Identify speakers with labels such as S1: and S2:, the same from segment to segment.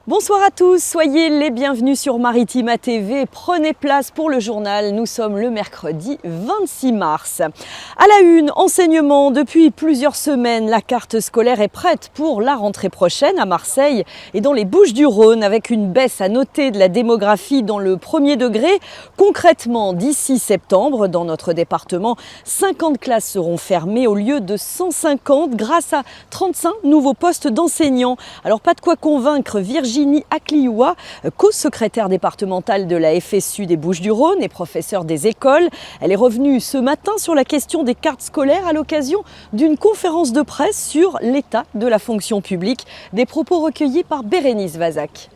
S1: Bonsoir à tous, soyez les bienvenus sur Maritima TV. Prenez place pour le journal. Nous sommes le mercredi 26 mars. À la une, enseignement. Depuis plusieurs semaines, la carte scolaire est prête pour la rentrée prochaine à Marseille et dans les Bouches-du-Rhône avec une baisse à noter de la démographie dans le premier degré. Concrètement, d'ici septembre, dans notre département, 50 classes seront fermées au lieu de 150 grâce à 35 nouveaux postes d'enseignants. Alors pas de quoi convaincre Virginie Aklioua, co-secrétaire départementale de la FSU des Bouches-du-Rhône et professeure des écoles. Elle est revenue ce matin sur la question des cartes scolaires à l'occasion d'une conférence de presse sur l'état de la fonction publique. Des propos recueillis par Bérénice Vazac.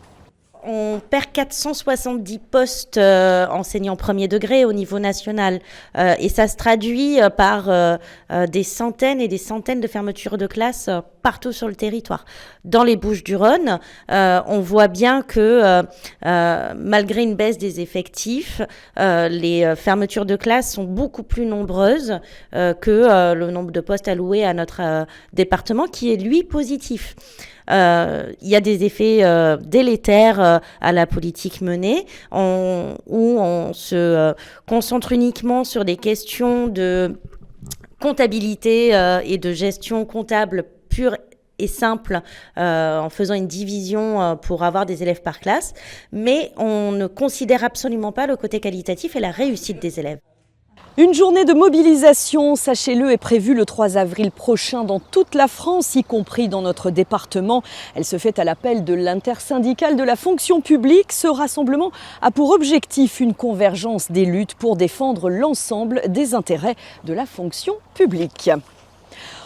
S2: On perd 470 postes enseignants premier degré au niveau national et ça se traduit par des centaines et des centaines de fermetures de classes partout sur le territoire. Dans les Bouches-du-Rhône, on voit bien que malgré une baisse des effectifs, les fermetures de classes sont beaucoup plus nombreuses que le nombre de postes alloués à notre département qui est lui positif. Il y a des effets délétères à la politique menée, où on se concentre uniquement sur des questions de comptabilité et de gestion comptable pure et simple en faisant une division pour avoir des élèves par classe, mais on ne considère absolument pas le côté qualitatif et la réussite des élèves.
S1: Une journée de mobilisation, sachez-le, est prévue le 3 avril prochain dans toute la France, y compris dans notre département. Elle se fait à l'appel de l'intersyndicale de la fonction publique. Ce rassemblement a pour objectif une convergence des luttes pour défendre l'ensemble des intérêts de la fonction publique.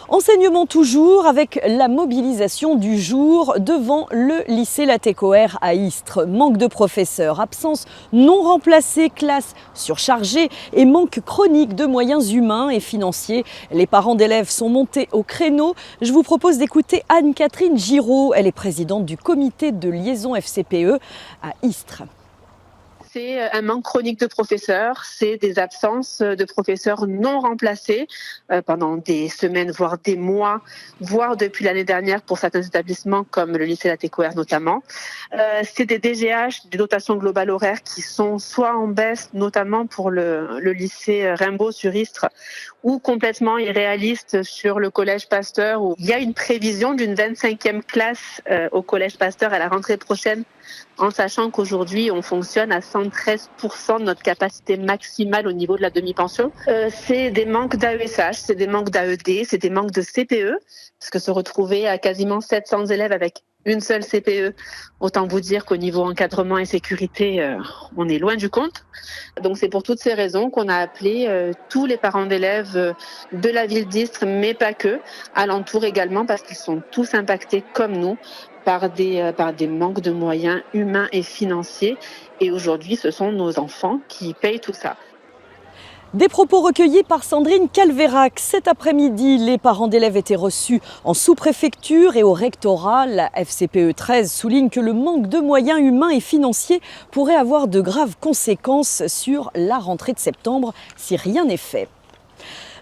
S1: Enseignement toujours avec la mobilisation du jour devant le lycée Latécoère à Istres. Manque de professeurs, absence non remplacée, classe surchargée et manque chronique de moyens humains et financiers. Les parents d'élèves sont montés au créneau. Je vous propose d'écouter Anne-Catherine Giraud. Elle est présidente du comité de liaison FCPE à Istres.
S3: C'est un manque chronique de professeurs, c'est des absences de professeurs non remplacés pendant des semaines, voire des mois, voire depuis l'année dernière pour certains établissements comme le lycée Latécoère notamment. C'est des DGH, des dotations globales horaires qui sont soit en baisse, notamment pour le lycée Rimbaud sur Istres, ou complètement irréalistes sur le collège Pasteur, où il y a une prévision d'une 25e classe au collège Pasteur à la rentrée prochaine, en sachant qu'aujourd'hui, on fonctionne à 113% de notre capacité maximale au niveau de la demi-pension. C'est des manques d'AESH, c'est des manques d'AED, c'est des manques de CPE, parce que se retrouver à quasiment 700 élèves avec une seule CPE, autant vous dire qu'au niveau encadrement et sécurité, on est loin du compte. Donc c'est pour toutes ces raisons qu'on a appelé tous les parents d'élèves de la ville d'Istres, mais pas que, alentour également, parce qu'ils sont tous impactés comme nous par des manques de moyens humains et financiers. Et aujourd'hui, ce sont nos enfants qui payent tout ça.
S1: Des propos recueillis par Sandrine Calvérac. Cet après-midi, les parents d'élèves étaient reçus en sous-préfecture et au rectorat. La FCPE 13 souligne que le manque de moyens humains et financiers pourrait avoir de graves conséquences sur la rentrée de septembre si rien n'est fait.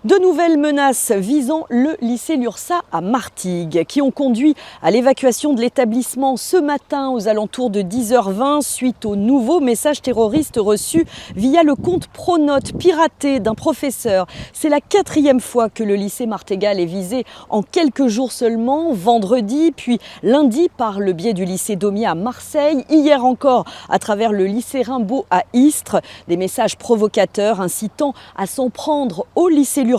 S1: De nouvelles menaces visant le lycée Lursa à Martigues qui ont conduit à l'évacuation de l'établissement ce matin aux alentours de 10h20 suite aux nouveaux messages terroristes reçus via le compte Pronote piraté d'un professeur. C'est la 4e fois que le lycée martégal est visé en quelques jours seulement, vendredi puis lundi par le biais du lycée Daumier à Marseille, hier encore à travers le lycée Rimbaud à Istres. Des messages provocateurs incitant à s'en prendre au lycée Lursa.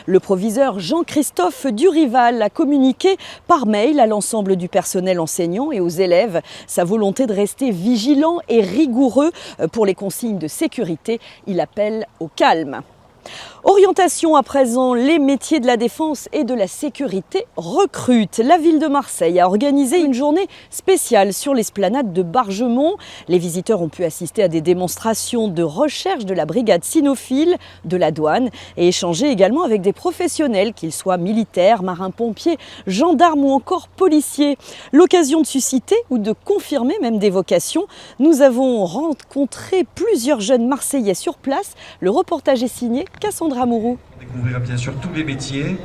S1: Le proviseur Jean-Christophe Durival a communiqué par mail à l'ensemble du personnel enseignant et aux élèves sa volonté de rester vigilant et rigoureux pour les consignes de sécurité. Il appelle au calme. Orientation à présent, les métiers de la défense et de la sécurité recrutent. La ville de Marseille a organisé une journée spéciale sur l'esplanade de Bargemont. Les visiteurs ont pu assister à des démonstrations de recherche de la brigade cynophile, de la douane et échanger également avec des professionnels, qu'ils soient militaires, marins-pompiers, gendarmes ou encore policiers. L'occasion de susciter ou de confirmer même des vocations. Nous avons rencontré plusieurs jeunes Marseillais sur place. Le reportage est signé Cassandra Mourou.
S4: On découvrira bien sûr tous les métiers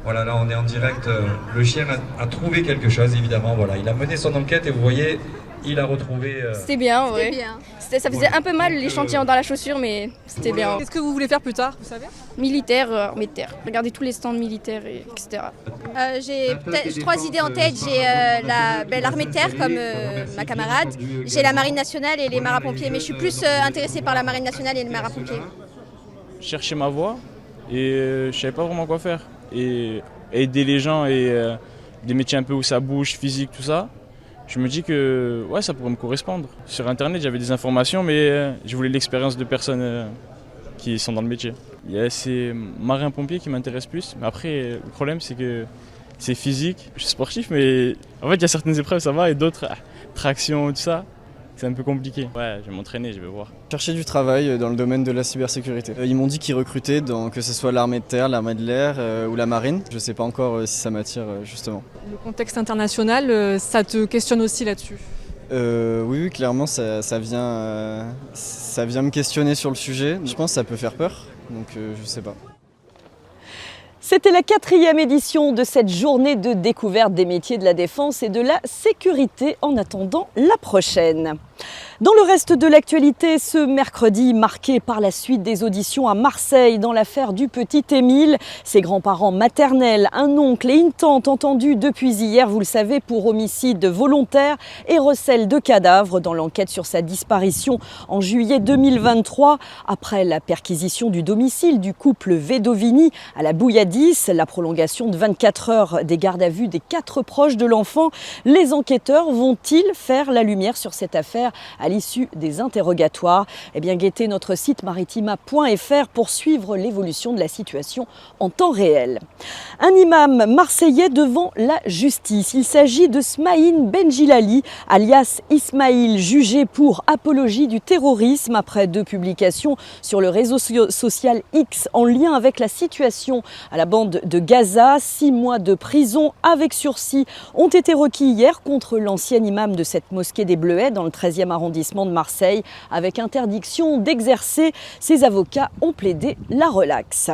S4: Voilà, là on est en direct. Le chien a trouvé quelque chose, évidemment. Voilà, il a mené son enquête et vous voyez, il a retrouvé...
S5: C'était bien, ouais. Ça faisait un peu mal l'échantillon dans la chaussure, mais c'était bien.
S6: Qu'est-ce que vous voulez faire plus tard, vous savez?
S5: Militaire, armée de terre. Regardez tous les stands militaires, etc.
S7: J'ai peut-être 3 idées en tête. J'ai l'armée de terre comme ma camarade. J'ai la marine nationale et les marins-pompiers. Mais je suis plus intéressée par la marine nationale et les marins-pompiers.
S8: Je cherchais ma voie et je savais pas vraiment quoi faire. Et aider les gens et des métiers un peu où ça bouge, physique, tout ça. Je me dis que ouais, ça pourrait me correspondre. Sur Internet, j'avais des informations, mais je voulais l'expérience de personnes qui sont dans le métier. C'est marin-pompier qui m'intéresse plus. Mais après, le problème, c'est que c'est physique. Je suis sportif, mais en fait, il y a certaines épreuves, ça va, et d'autres, traction, tout ça, c'est un peu compliqué. Ouais, je vais m'entraîner, je vais voir.
S9: Chercher du travail dans le domaine de la cybersécurité. Ils m'ont dit qu'ils recrutaient, que ce soit l'armée de terre, l'armée de l'air ou la marine. Je ne sais pas encore si ça m'attire justement.
S6: Le contexte international, ça te questionne aussi là-dessus?
S9: Oui, clairement, ça vient me questionner sur le sujet. Je pense que ça peut faire peur, donc je ne sais pas.
S1: C'était la 4e édition de cette journée de découverte des métiers de la défense et de la sécurité en attendant la prochaine. Dans le reste de l'actualité, ce mercredi marqué par la suite des auditions à Marseille dans l'affaire du petit Émile. Ses grands-parents maternels, un oncle et une tante entendus depuis hier, vous le savez, pour homicide volontaire et recel de cadavres dans l'enquête sur sa disparition en juillet 2023. Après la perquisition du domicile du couple Vedovini à la Bouilladis, la prolongation de 24 heures des gardes à vue des 4 proches de l'enfant, les enquêteurs vont-ils faire la lumière sur cette affaire à l'issue des interrogatoires? Eh bien, guettez notre site maritima.fr pour suivre l'évolution de la situation en temps réel. Un imam marseillais devant la justice. Il s'agit de Smaïn Benjilali, alias Ismaïl, jugé pour apologie du terrorisme après 2 publications sur le réseau social X en lien avec la situation à la bande de Gaza. 6 mois de prison avec sursis ont été requis hier contre l'ancien imam de cette mosquée des Bleuets dans le 13e arrondissement de Marseille, avec interdiction d'exercer. Ses avocats ont plaidé la relaxe.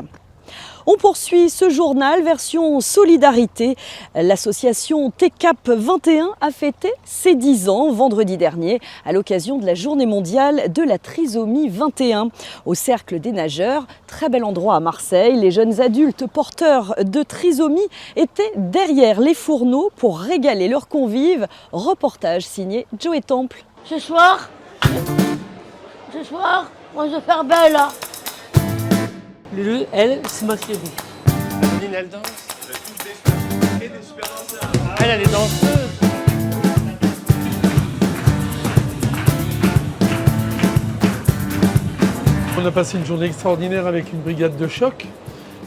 S1: On poursuit ce journal version solidarité. L'association TCAP 21 a fêté ses 10 ans vendredi dernier à l'occasion de la journée mondiale de la trisomie 21. Au Cercle des Nageurs, très bel endroit à Marseille, les jeunes adultes porteurs de trisomie étaient derrière les fourneaux pour régaler leurs convives. Reportage signé Joey Temple.
S10: Ce soir, on va se faire belle là.
S11: Lulu, elle, c'est ma chérie.
S12: Lynn, elle danse. Elle est danseuse.
S13: On a passé une journée extraordinaire avec une brigade de choc.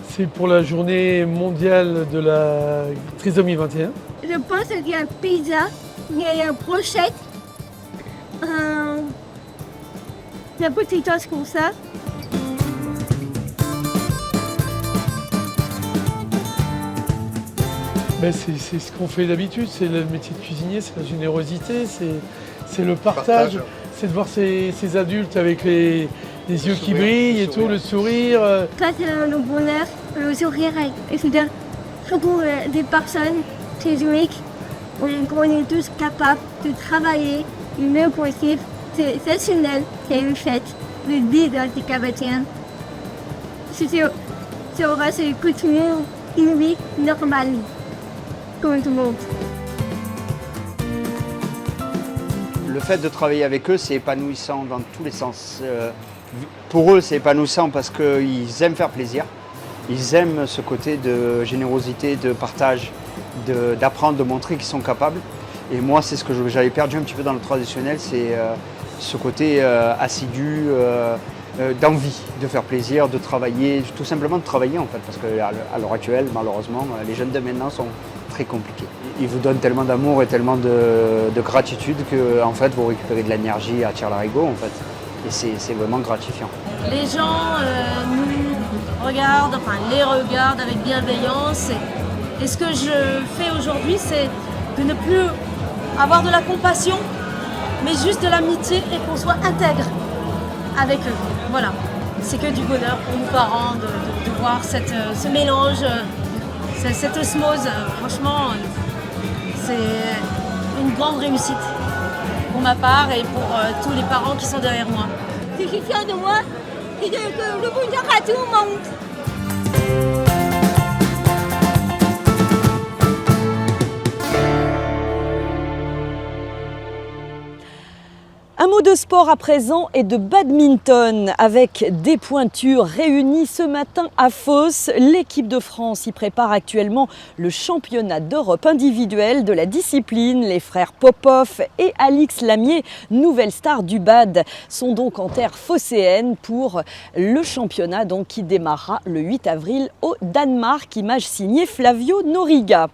S13: C'est pour la journée mondiale de la trisomie 21.
S10: Je pense qu'il y a une pizza, il y a une brochette, la petite tasse comme ça.
S13: Ben c'est ce qu'on fait d'habitude, c'est le métier de cuisinier, c'est la générosité, c'est le partage, c'est de voir ces adultes avec les yeux qui brillent et tout, le sourire.
S10: Ça c'est le bonheur, le sourire, et c'est surtout des personnes trisomiques, on est tous capables de travailler le mieux possible. C'est exceptionnel, c'est une fête, le dit dans les Cabatiens. C'est aura ses coutumes, une vie normale, comme tout le monde.
S14: Le fait de travailler avec eux, c'est épanouissant dans tous les sens. Pour eux, c'est épanouissant parce qu'ils aiment faire plaisir. Ils aiment ce côté de générosité, de partage, d'apprendre, de montrer qu'ils sont capables. Et moi, c'est ce que j'avais perdu un petit peu dans le traditionnel, c'est ce côté assidu, d'envie de faire plaisir, de travailler, tout simplement de travailler en fait. Parce qu'à l'heure actuelle, malheureusement, les jeunes de maintenant sont très compliqués. Ils vous donnent tellement d'amour et tellement de gratitude que en fait, vous récupérez de l'énergie à tire-larigot en fait. Et c'est vraiment gratifiant.
S15: Les gens nous regardent, les regardent avec bienveillance. Et ce que je fais aujourd'hui, c'est de ne plus avoir de la compassion, mais juste de l'amitié et qu'on soit intègre avec eux. Voilà, c'est que du bonheur pour nous parents de voir ce mélange cette osmose, franchement, c'est une grande réussite pour ma part et pour tous les parents qui sont derrière moi.
S10: Je suis fière de moi et que le bonheur à tout le monde.
S1: Un mot de sport à présent et de badminton avec des pointures réunies ce matin à Fos. L'équipe de France y prépare actuellement le championnat d'Europe individuel de la discipline. Les frères Popov et Alix Lamier, nouvelles stars du bad, sont donc en terre phocéenne pour le championnat donc, qui démarrera le 8 avril au Danemark. Image signée Flavio Noriga.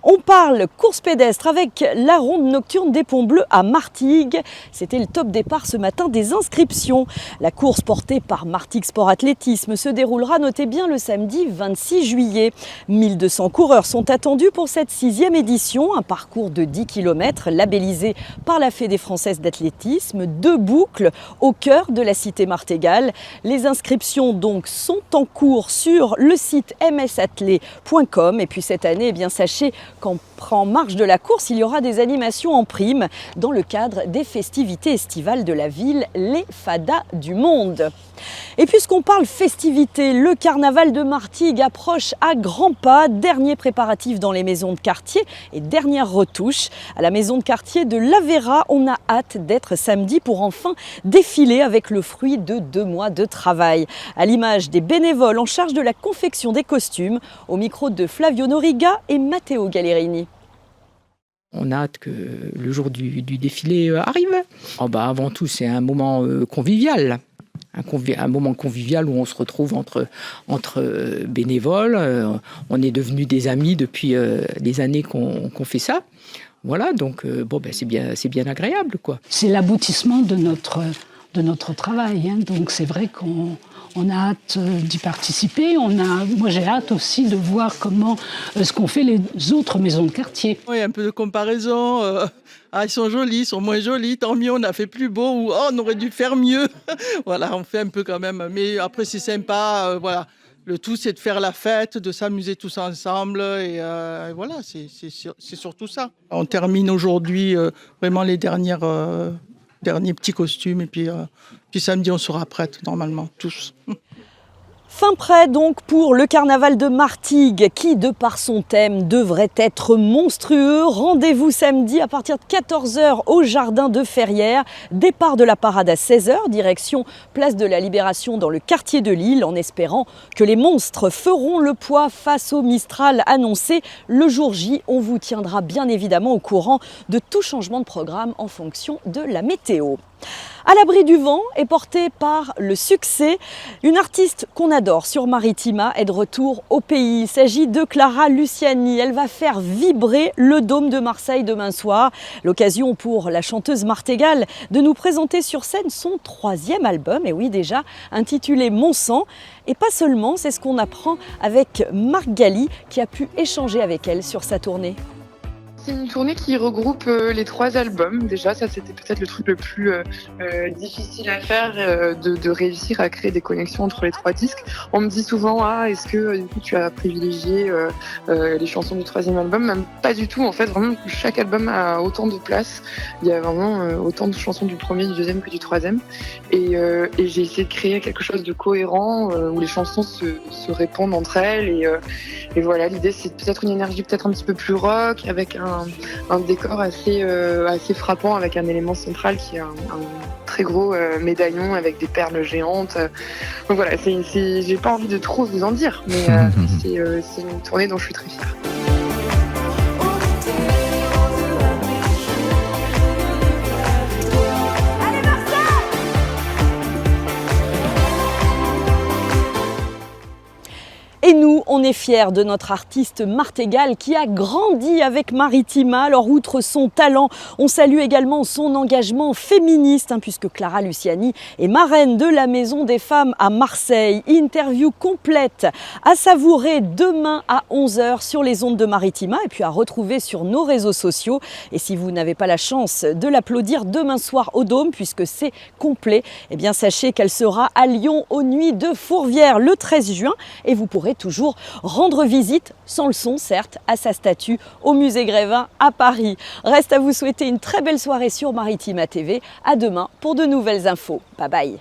S1: On parle course pédestre avec la ronde nocturne des Ponts Bleus à Martigues. C'était le top départ ce matin des inscriptions. La course portée par Martigues Sport Athlétisme se déroulera, notez bien, le samedi 26 juillet. 1200 coureurs sont attendus pour cette 6e édition. Un parcours de 10 km labellisé par la Fédé française d'athlétisme. 2 boucles au cœur de la cité martégale. Les inscriptions donc sont en cours sur le site msathlé.com. Et puis cette année, eh bien, sachez qu'en marge de la course, il y aura des animations en prime dans le cadre des festivités estivales de la ville, les Fadas du monde. Et puisqu'on parle festivités, le carnaval de Martigues approche à grands pas. Dernier préparatif dans les maisons de quartier et dernière retouche. À la maison de quartier de l'Avera, on a hâte d'être samedi pour enfin défiler avec le fruit de 2 mois de travail. À l'image des bénévoles en charge de la confection des costumes, au micro de Flavio Noriga et Matteo Gallerini.
S16: On a hâte que le jour du défilé arrive. Avant tout, c'est un moment convivial. Un moment convivial où on se retrouve entre bénévoles. On est devenus des amis depuis des années qu'on fait ça. Voilà, donc c'est bien agréable, quoi.
S17: C'est l'aboutissement de notre travail, hein. Donc c'est vrai qu'on a hâte d'y participer. Moi j'ai hâte aussi de voir ce qu'ont fait les autres maisons de quartier.
S18: Oui, un peu de comparaison. Ils sont jolis, ils sont moins jolis, tant mieux, on a fait plus beau, ou on aurait dû faire mieux. Voilà, on fait un peu quand même, mais après c'est sympa, voilà. Le tout, c'est de faire la fête, de s'amuser tous ensemble, et voilà, c'est surtout ça. On termine aujourd'hui vraiment les derniers petits costumes, et puis samedi, on sera prêtes, normalement, tous.
S1: Fin prêt donc pour le carnaval de Martigues qui, de par son thème, devrait être monstrueux. Rendez-vous samedi à partir de 14h au jardin de Ferrières. Départ de la parade à 16h, direction place de la Libération dans le quartier de Lille, en espérant que les monstres feront le poids face au Mistral annoncé. Le jour J, on vous tiendra bien évidemment au courant de tout changement de programme en fonction de la météo. À l'abri du vent et portée par le succès, une artiste qu'on adore sur Maritima est de retour au pays. Il s'agit de Clara Luciani. Elle va faire vibrer le Dôme de Marseille demain soir. L'occasion pour la chanteuse martégale de nous présenter sur scène son 3e album, et oui déjà, intitulé Mon sang. Et pas seulement, c'est ce qu'on apprend avec Marc Galli qui a pu échanger avec elle sur sa tournée.
S19: C'est une tournée qui regroupe les 3 albums. Déjà, ça c'était peut-être le truc le plus difficile à faire, de réussir à créer des connexions entre les 3 disques. On me dit souvent, est-ce que du coup tu as privilégié les chansons du 3e album? Même pas du tout. En fait, vraiment, chaque album a autant de place. Il y a vraiment autant de chansons du 1er, du 2e que du 3e. Et j'ai essayé de créer quelque chose de cohérent où les chansons se répondent entre elles. Et voilà, l'idée c'est peut-être une énergie peut-être un petit peu plus rock, avec un décor assez frappant, avec un élément central qui est un très gros médaillon avec des perles géantes. Donc voilà, j'ai pas envie de trop vous en dire, mais c'est une tournée dont je suis très fière.
S1: Et nous, on est fiers de notre artiste martégale qui a grandi avec Maritima. Alors, outre son talent, on salue également son engagement féministe, puisque Clara Luciani est marraine de la Maison des Femmes à Marseille. Interview complète à savourer demain à 11h sur les ondes de Maritima et puis à retrouver sur nos réseaux sociaux. Et si vous n'avez pas la chance de l'applaudir demain soir au Dôme, puisque c'est complet, eh bien sachez qu'elle sera à Lyon aux Nuits de Fourvière le 13 juin et vous pourrez toujours rendre visite, sans le son certes, à sa statue au musée Grévin à Paris. Reste à vous souhaiter une très belle soirée sur Maritima TV. À demain pour de nouvelles infos. Bye bye.